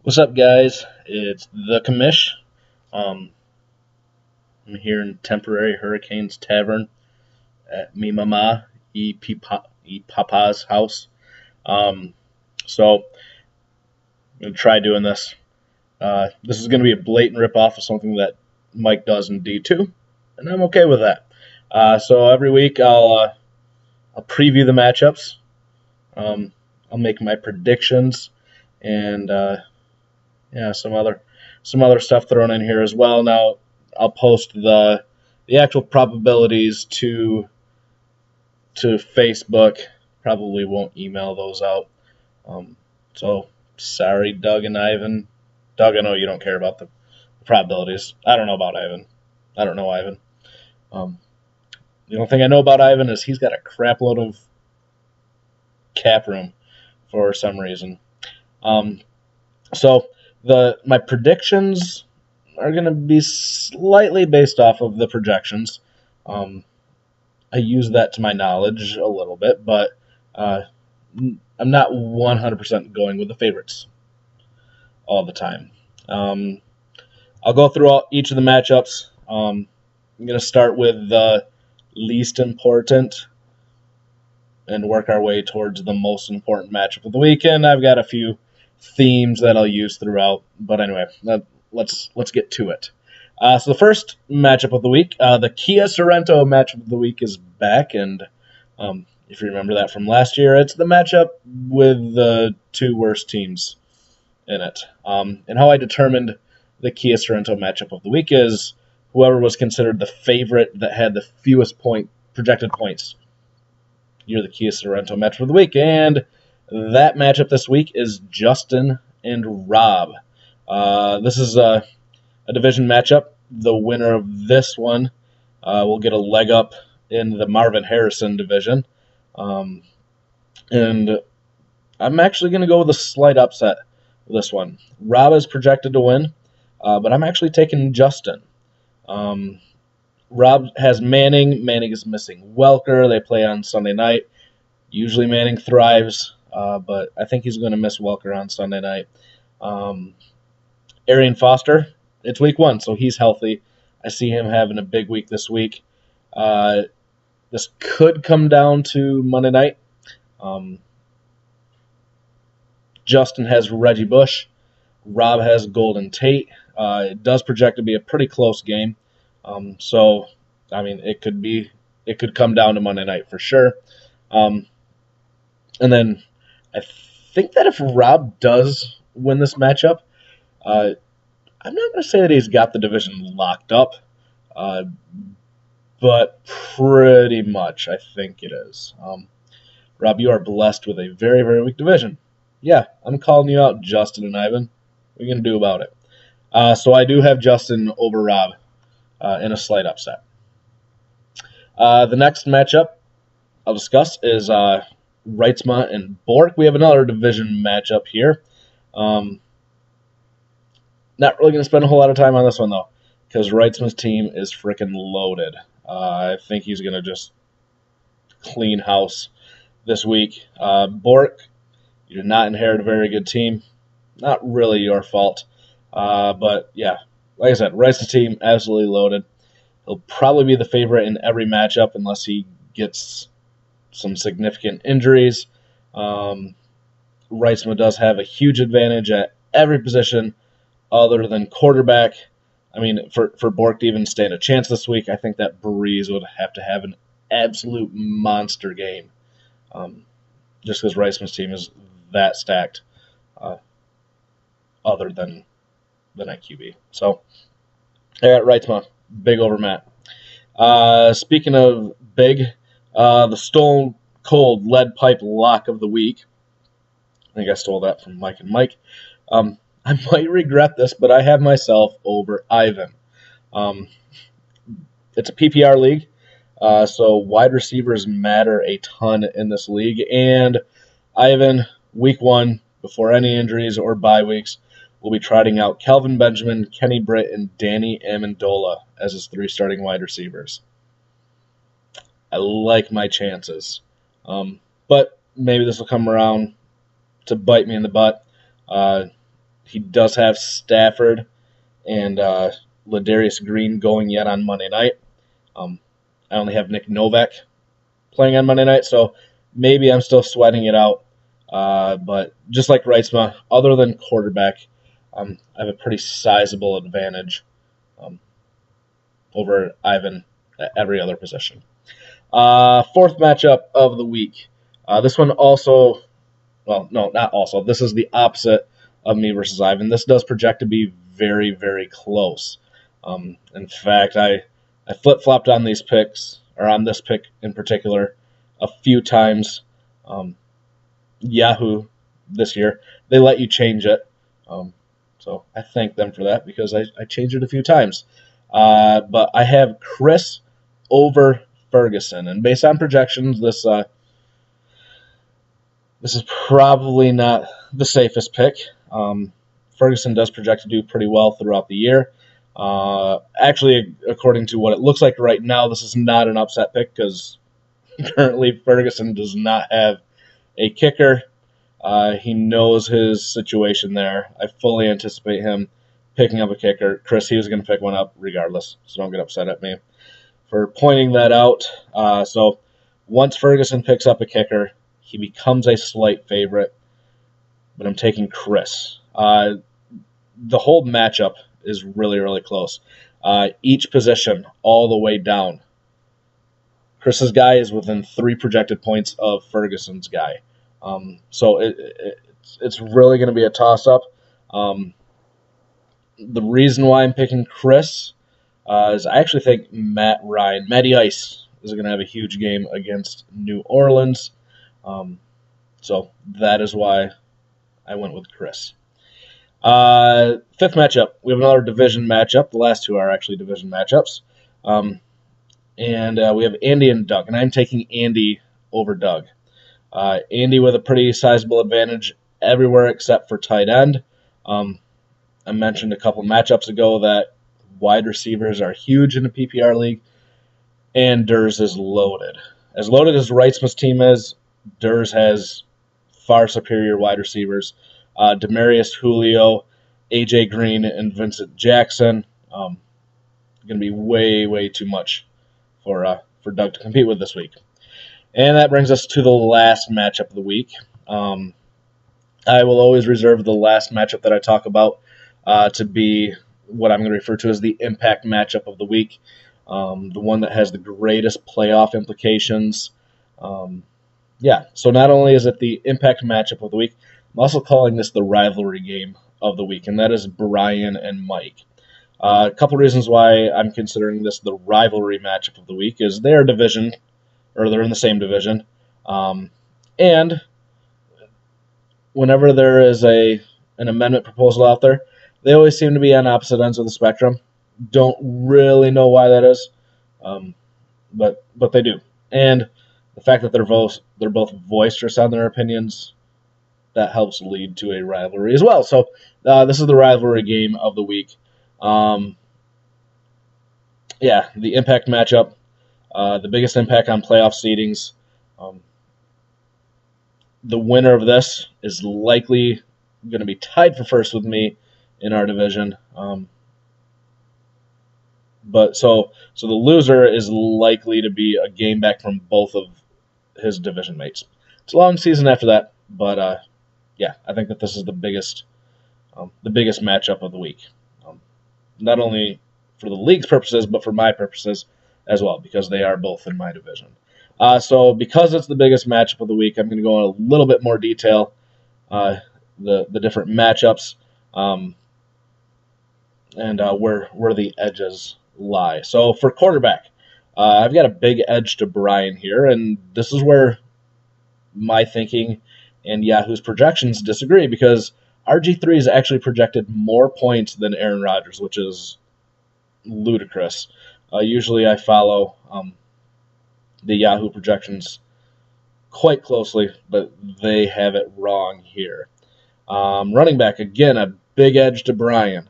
What's up, guys? It's the Commish. Um, I'm here in temporary Hurricanes Tavern at me mama e papa's house. Um, so I'm gonna try doing this. This is gonna be a blatant ripoff of something that Mike does in D2, and I'm okay with that. So every week I'll preview the matchups. Um, I'll make my predictions and yeah, some other stuff thrown in here as well. Now I'll post the actual probabilities to Facebook. Probably won't email those out. So sorry, Doug and Ivan. Doug, I know you don't care about the probabilities. I don't know about Ivan. I don't know Ivan. Um, the only thing I know about Ivan is he's got a crap load of cap room for some reason. Um, so my predictions are going to be slightly based off of the projections. I use that to my knowledge a little bit, but uh, I'm not 100% going with the favorites all the time. I'll go through each of the matchups. I'm going to start with the least important and work our way towards the most important matchup of the weekend. I've got a few themes that I'll use throughout, but anyway, let's get to it. So the first matchup of the week, the Kia Sorrento matchup of the week is back, and if you remember that from last year, it's the matchup with the two worst teams in it. And how I determined the Kia Sorrento matchup of the week is whoever was considered the favorite that had the fewest projected points. You're the Kia Sorrento matchup of the week, and that matchup this week is Justin and Rob. This is a division matchup. The winner of this one will get a leg up in the Marvin Harrison division. And I'm actually going to go with a slight upset with this one. Rob is projected to win, but I'm actually taking Justin. Rob has Manning. Manning is missing Welker. They play on Sunday night. Usually Manning thrives, but I think he's going to miss Welker on Sunday night. Arian Foster, it's week 1, so he's healthy. I see him having a big week this week. This could come down to Monday night. Justin has Reggie Bush. Rob has Golden Tate. It does project to be a pretty close game. So, I mean, it could come down to Monday night for sure. And then I think that if Rob does win this matchup, I'm not going to say that he's got the division locked up, but pretty much I think it is. Rob, you are blessed with a very, very weak division. Yeah, I'm calling you out, Justin and Ivan. What are you going to do about it? So I do have Justin over Rob in a slight upset. The next matchup I'll discuss is Reitzma and Bork. We have another division matchup here. Not really going to spend a whole lot of time on this one, though, because Reitzman's team is freaking loaded. I think he's going to just clean house this week. Bork, you did not inherit a very good team. Not really your fault. But, yeah, like I said, Reitzman's team absolutely loaded. He'll probably be the favorite in every matchup unless he gets some significant injuries. Reitzman does have a huge advantage at every position other than quarterback. I mean, for Bork to even stand a chance this week, I think that Breeze would have to have an absolute monster game, just because Reitzman's team is that stacked, other than at QB. So, I got Reitzman, big over Matt. Speaking of big, the Stone Cold Lead Pipe Lock of the Week. I think I stole that from Mike and Mike. I might regret this, but I have myself over Ivan. It's a PPR league, so wide receivers matter a ton in this league. And Ivan, week 1, before any injuries or bye weeks, will be trotting out Kelvin Benjamin, Kenny Britt, and Danny Amendola as his 3 starting wide receivers. I like my chances. But maybe this will come around to bite me in the butt. he does have Stafford and Ladarius Green going yet on Monday night. I only have Nick Novak playing on Monday night, so maybe I'm still sweating it out. But just like Reitzma, other than quarterback, I have a pretty sizable advantage over Ivan at every other position. Fourth matchup of the week. This one also, well, no, not also. This is the opposite of me versus Ivan. This does project to be very, very close. In fact, I flip-flopped on these picks, or on this pick in particular, a few times. Yahoo this year, they let you change it. So I thank them for that because I changed it a few times. But I have Chris over Ferguson, and based on projections, this is probably not the safest pick. Ferguson does project to do pretty well throughout the year. Actually, according to what it looks like right now, this is not an upset pick because currently Ferguson does not have a kicker. He knows his situation there. I fully anticipate him picking up a kicker. Chris, he was going to pick one up regardless, so don't get upset at me for pointing that out. So once Ferguson picks up a kicker, he becomes a slight favorite, but I'm taking Chris. The whole matchup is really, really close. Each position all the way down. Chris's guy is within 3 projected points of Ferguson's guy. So it's really going to be a toss-up. The reason why I'm picking Chris is I actually think Matty Ice is going to have a huge game against New Orleans. So that is why I went with Chris. Fifth matchup, we have another division matchup. The last two are actually division matchups. And we have Andy and Doug, and I'm taking Andy over Doug. Andy with a pretty sizable advantage everywhere except for tight end. I mentioned a couple matchups ago that wide receivers are huge in a PPR league, and Durs is loaded. As loaded as Reitzman's team is, Durs has far superior wide receivers. Demarius, Julio, AJ Green, and Vincent Jackson. Going to be way, way too much for Doug to compete with this week. And that brings us to the last matchup of the week. I will always reserve the last matchup that I talk about to be what I'm going to refer to as the impact matchup of the week, the one that has the greatest playoff implications. So not only is it the impact matchup of the week, I'm also calling this the rivalry game of the week, and that is Brian and Mike. A couple reasons why I'm considering this the rivalry matchup of the week is they're in the same division, and whenever there is an amendment proposal out there, they always seem to be on opposite ends of the spectrum. Don't really know why that is, but they do. And the fact that they're both boisterous on their opinions, that helps lead to a rivalry as well. So this is the rivalry game of the week. The impact matchup, the biggest impact on playoff seedings. The winner of this is likely going to be tied for first with me in our division. So the loser is likely to be a game back from both of his division mates. It's a long season after that, but I think that this is the biggest matchup of the week. Not only for the league's purposes, but for my purposes as well, because they are both in my division. So because it's the biggest matchup of the week, I'm going to go in a little bit more detail, the different matchups, and where the edges lie. So for quarterback, I've got a big edge to Brian here, and this is where my thinking and Yahoo's projections disagree, because RG3 is actually projected more points than Aaron Rodgers, which is ludicrous. Usually I follow the Yahoo projections quite closely, but they have it wrong here. Running back, again, a big edge to Brian.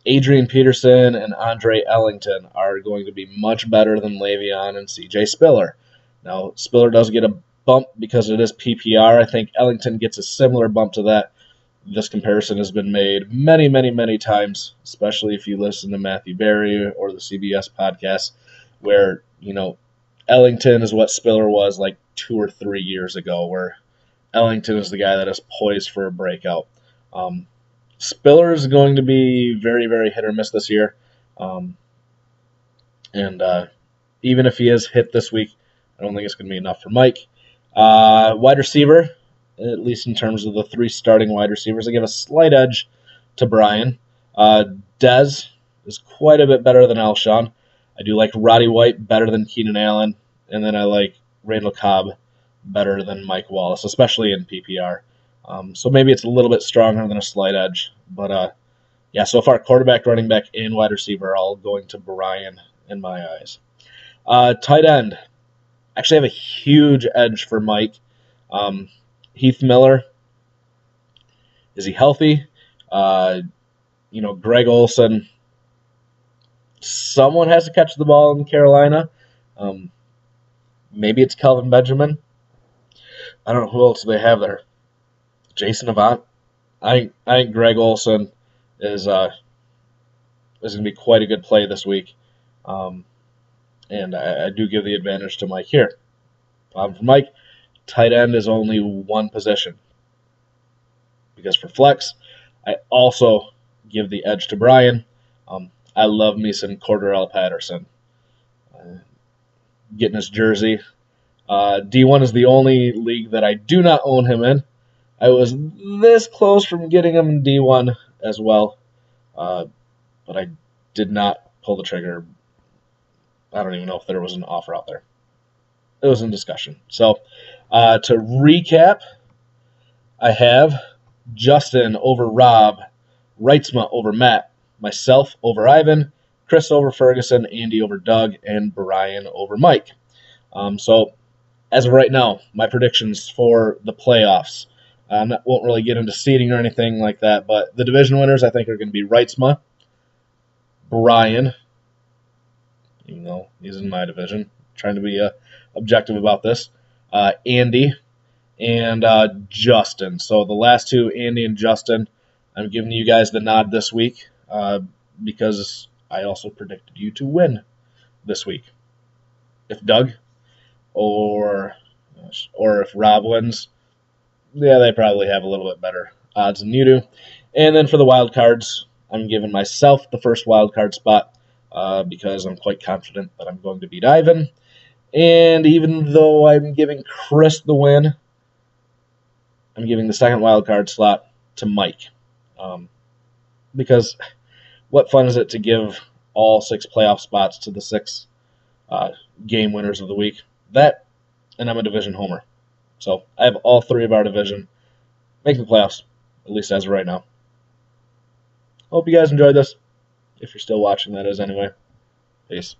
Adrian Peterson and Andre Ellington are going to be much better than Le'Veon and CJ Spiller. Now, Spiller does get a bump because it is PPR. I think Ellington gets a similar bump to that This comparison has been made many, many, many times, especially if you listen to Matthew Berry or the CBS podcast, where, Ellington is what Spiller was like 2 or 3 years ago, where Ellington is the guy that is poised for a breakout. Spiller is going to be very, very hit or miss this year. And even if he is hit this week, I don't think it's going to be enough for Mike. Wide receiver, at least in terms of the 3 starting wide receivers, I give a slight edge to Brian. Dez is quite a bit better than Alshon. I do like Roddy White better than Keenan Allen, and then I like Randall Cobb better than Mike Wallace, especially in PPR. So maybe it's a little bit stronger than a slight edge. But, so far, quarterback, running back, and wide receiver are all going to Brian in my eyes. Tight end. Actually, I have a huge edge for Mike. Heath Miller. Is he healthy? Greg Olsen. Someone has to catch the ball in Carolina. Maybe it's Kelvin Benjamin. I don't know who else they have there. Jason Avant. I think Greg Olsen is going to be quite a good play this week. And I do give the advantage to Mike here. For Mike, tight end is only one position. Because for flex, I also give the edge to Brian. I love me some Cordarrelle Patterson. Getting his jersey. D1 is the only league that I do not own him in. I was this close from getting him in D1 as well. But I did not pull the trigger. I don't even know if there was an offer out there. It was in discussion. So, to recap, I have Justin over Rob, Reitzma over Matt, myself over Ivan, Chris over Ferguson, Andy over Doug, and Brian over Mike. So, as of right now, my predictions for the playoffs. Won't really get into seeding or anything like that, but the division winners I think are going to be Reitzma, Brian, even though he's in my division, trying to be objective about this, Andy, and Justin. So the last two, Andy and Justin, I'm giving you guys the nod this week because I also predicted you to win this week. If Doug or if Rob wins, yeah, they probably have a little bit better odds than you do. And then for the wild cards, I'm giving myself the first wild card spot because I'm quite confident that I'm going to beat Ivan. And even though I'm giving Chris the win, I'm giving the second wild card slot to Mike. Because what fun is it to give all 6 playoff spots to the 6 game winners of the week? That, and I'm a division homer. So I have all 3 of our division making the playoffs, at least as of right now. Hope you guys enjoyed this. If you're still watching, that is, anyway. Peace.